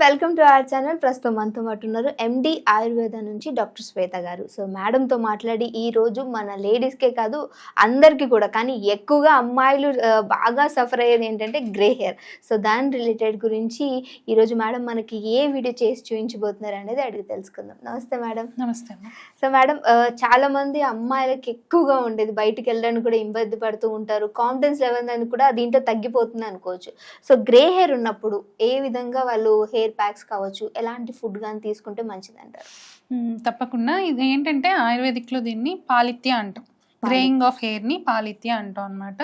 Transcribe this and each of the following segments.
Welcome to our channel. ప్రస్తుతం మనతో పాటు ఉన్నారు ఎండి ఆయుర్వేద నుంచి డాక్టర్ శ్వేత గారు. సో మేడంతో మాట్లాడి ఈ రోజు మన లేడీస్కే కాదు అందరికీ కూడా, కానీ ఎక్కువగా అమ్మాయిలు బాగా సఫర్ అయ్యేది ఏంటంటే గ్రే హెయిర్. సో దాని రిలేటెడ్ గురించి ఈరోజు మేడం మనకి ఏ వీడియో చేసి చూపించబోతున్నారు అనేది అడిగి తెలుసుకుందాం. నమస్తే మేడం. నమస్తే. సో మేడం, చాలా మంది అమ్మాయిలకి ఎక్కువగా ఉండేది, బయటికి వెళ్ళడానికి కూడా ఇబ్బంది పడుతూ ఉంటారు, కాన్ఫిడెన్స్ లెవెల్ అనేది కూడా దీంట్లో తగ్గిపోతుంది అనుకోవచ్చు. సో గ్రే హెయిర్ ఉన్నప్పుడు ఏ విధంగా వాళ్ళు హెయిర్ ప్యాక్స్ కావచ్చు, ఎలాంటి ఫుడ్ కానీ తీసుకుంటే మంచిది అంటారు? తప్పకుండా. ఇది ఏంటంటే ఆయుర్వేదిక్లో దీన్ని పాలిత్య అంటాం. గ్రేయింగ్ ఆఫ్ హెయిర్ని పాలిత్య అంటాం అనమాట.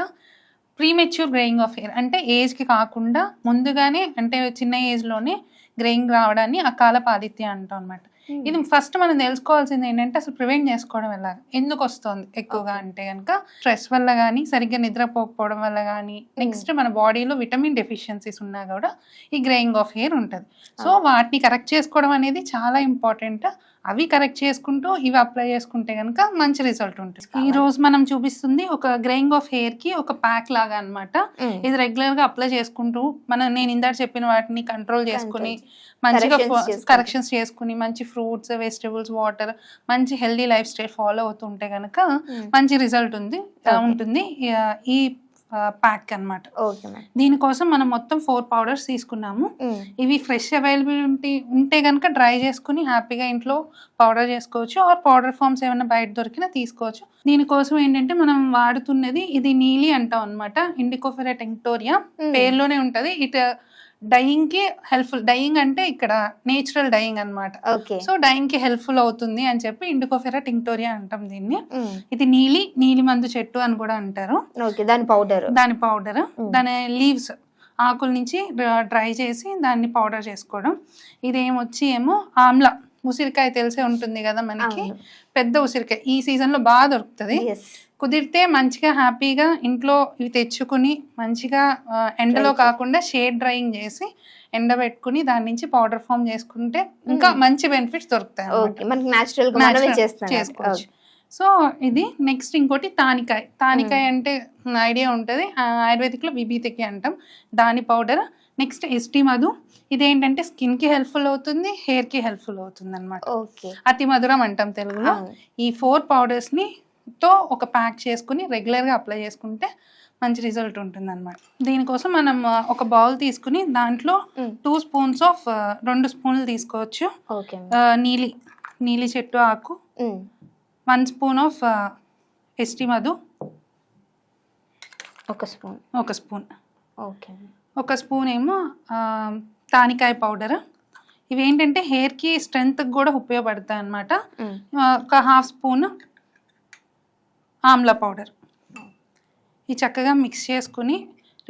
ప్రీమెచ్యూర్ గ్రేయింగ్ ఆఫ్ హెయిర్ అంటే ఏజ్కి కాకుండా ముందుగానే, అంటే చిన్న ఏజ్లోనే గ్రేయింగ్ రావడాన్ని అకాల పాలిత్య అంటాం అనమాట. ఇది ఫస్ట్ మనం తెలుసుకోవాల్సింది ఏంటంటే అసలు ప్రివెంట్ చేసుకోవడం ఎలా, ఎందుకు వస్తుంది ఎక్కువగా అంటే కనుక స్ట్రెస్ వల్ల కానీ, సరిగ్గా నిద్రపోకపోవడం వల్ల కానీ, నెక్స్ట్ మన బాడీలో విటమిన్ డెఫిషియన్సీస్ ఉన్నా కూడా ఈ గ్రేయింగ్ ఆఫ్ హెయిర్ ఉంటుంది. సో వాటిని కరెక్ట్ చేసుకోవడం అనేది చాలా ఇంపార్టెంట్. అవి కరెక్ట్ చేసుకుంటూ ఇవి అప్లై చేసుకుంటే కనుక మంచి రిజల్ట్ ఉంటుంది. ఈ రోజు మనం చూపిస్తుంది ఒక గ్రేయింగ్ ఆఫ్ హెయిర్ కి ఒక ప్యాక్ లాగా అనమాట. ఇది రెగ్యులర్ గా అప్లై చేసుకుంటూ నేను ఇందాక చెప్పిన వాటిని కంట్రోల్ చేసుకుని మంచిగా కరెక్షన్స్ చేసుకుని మంచి ఫ్రూట్స్, వెజిటబుల్స్, వాటర్, మంచి హెల్దీ లైఫ్ స్టైల్ ఫాలో అవుతుంటే కనుక మంచి రిజల్ట్ ఉంటుంది ఈ ప్యాక్ అనమాట. దీనికోసం మనం మొత్తం 4 పౌడర్స్ తీసుకున్నాము. ఇవి ఫ్రెష్ అవైలబిలిటీ ఉంటే కనుక డ్రై చేసుకుని హ్యాపీగా ఇంట్లో పౌడర్ చేసుకోవచ్చు, ఆర్ పౌడర్ ఫార్మ్స్ ఏమైనా బయట దొరికినా తీసుకోవచ్చు. దీనికోసం ఏంటంటే మనం వాడుతున్నది ఇది నీలి అంటాం అనమాట. ఇండికోఫెరా టింక్టోరియా పేర్లోనే ఉంటది. డైయింగ్ కి హెల్ప్ఫుల్. డైయింగ్ అంటే ఇక్కడ నేచురల్ డైయింగ్ అనమాట. సో డైయింగ్ కి హెల్ప్ఫుల్ అవుతుంది అని చెప్పి ఇండికోఫెరా టింక్టోరియా అంటాం దీన్ని. ఇది నీలి మందు చెట్టు అని కూడా అంటారు. దాని పౌడర్ దాని లీవ్స్, ఆకుల నుంచి డ్రై చేసి దాన్ని పౌడర్ చేసుకోవడం. ఇదేమొచ్చి ఆమ్లా, ఉసిరికాయ తెలిసే ఉంటుంది కదా మనకి, పెద్ద ఉసిరికాయ ఈ సీజన్ లో బాగా దొరుకుతుంది. కుదిరితే మంచిగా హ్యాపీగా ఇంట్లో ఇవి తెచ్చుకుని మంచిగా ఎండలో కాకుండా షేడ్ డ్రైయింగ్ చేసి ఎండబెట్టుకుని దాని నుంచి పౌడర్ ఫామ్ చేసుకుంటే ఇంకా మంచి బెనిఫిట్స్ దొరుకుతాయి, చేసుకోవచ్చు. సో ఇది నెక్స్ట్ ఇంకోటి తానికాయ అంటే ఐడియా ఉంటుంది, ఆయుర్వేదిక్లో విభీతికి అంటాం. దాని పౌడర్. Next ST Madhu. ఇదేంటంటే స్కిన్ కి హెల్ప్ఫుల్ అవుతుంది, హెయిర్ కి హెల్ప్ఫుల్ అవుతుంది అనమాట. అతి మధురం అంటాం తెలుగులో. ఈ 4 పౌడర్స్ ని తో ఒక ప్యాక్ చేసుకుని రెగ్యులర్ గా అప్లై చేసుకుంటే మంచి రిజల్ట్ ఉంటుంది అనమాట. దీనికోసం మనం ఒక బౌల్ తీసుకుని దాంట్లో 2 స్పూన్స్ ఆఫ్ 2 స్పూన్లు తీసుకోవచ్చు నీలి చెట్టు ఆకు, 1 స్పూన్ ఆఫ్ ఎస్టీ మధు, ఒక స్పూన్ ఏమో తానికాయ పౌడర్. ఇవేంటంటే హెయిర్ కి స్ట్రెంగ్త్ కూడా ఉపయోగపడతాయి అనమాట. ఒక 1/2 స్పూన్ ఆమ్లా పౌడర్. ఈ చక్కగా మిక్స్ చేసుకుని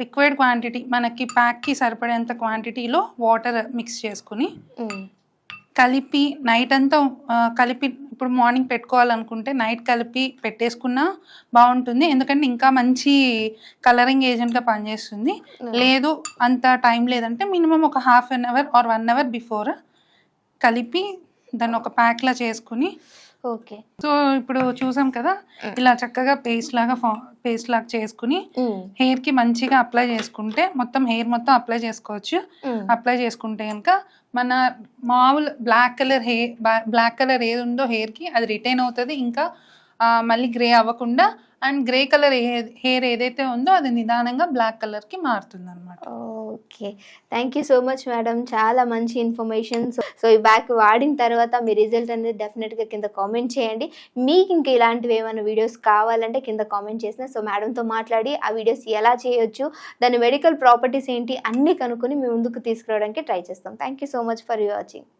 రిక్వైర్డ్ క్వాంటిటీ, మనకి ప్యాక్కి సరిపడేంత క్వాంటిటీలో వాటర్ మిక్స్ చేసుకుని కలిపి నైట్ అంతా కలిపి, ఇప్పుడు మార్నింగ్ పెట్టుకోవాలనుకుంటే నైట్ కలిపి పెట్టేసుకున్నా బాగుంటుంది, ఎందుకంటే ఇంకా మంచి కలరింగ్ ఏజెంట్గా పనిచేస్తుంది. లేదు అంత టైం లేదంటే మినిమం ఒక 1/2 అవర్ ఆర్ 1 అవర్ బిఫోర్ కలిపి దాన్ని ఒక ప్యాక్లా చేసుకుని. సో ఇప్పుడు చూసాం కదా, ఇలా చక్కగా పేస్ట్ లాగా చేసుకుని హెయిర్ కి మంచిగా అప్లై చేసుకుంటే మొత్తం హెయిర్ మొత్తం అప్లై చేసుకోవచ్చు. అప్లై చేసుకుంటే కనుక మన మామూలు బ్లాక్ కలర్ ఏది ఉందో హెయిర్ కి అది రిటైన్ అవుతుంది, ఇంకా మళ్ళీ గ్రే అవ్వకుండా. అండ్ గ్రే కలర్ హెయిర్ ఏదైతే ఉందో అది నిదానంగా బ్లాక్ కలర్ కి మారుతుంది అనమాట. Okay, thank you so much madam, చాలా మంచి ఇన్ఫర్మేషన్. సో ఈ బ్యాక్ వాడిన తర్వాత మీ రిజల్ట్ అనేది డెఫినెట్గా కింద కామెంట్ చేయండి. మీకు ఇంకా ఇలాంటివి ఏమైనా వీడియోస్ కావాలంటే కింద కామెంట్ చేసిన సో మేడంతో మాట్లాడి ఆ వీడియోస్ ఎలా చేయొచ్చు, దాని మెడికల్ ప్రాపర్టీస్ ఏంటి అన్నీ కనుక్కొని మీ ముందుకు తీసుకురావడానికి ట్రై చేస్తాం. Thank you so much for watching.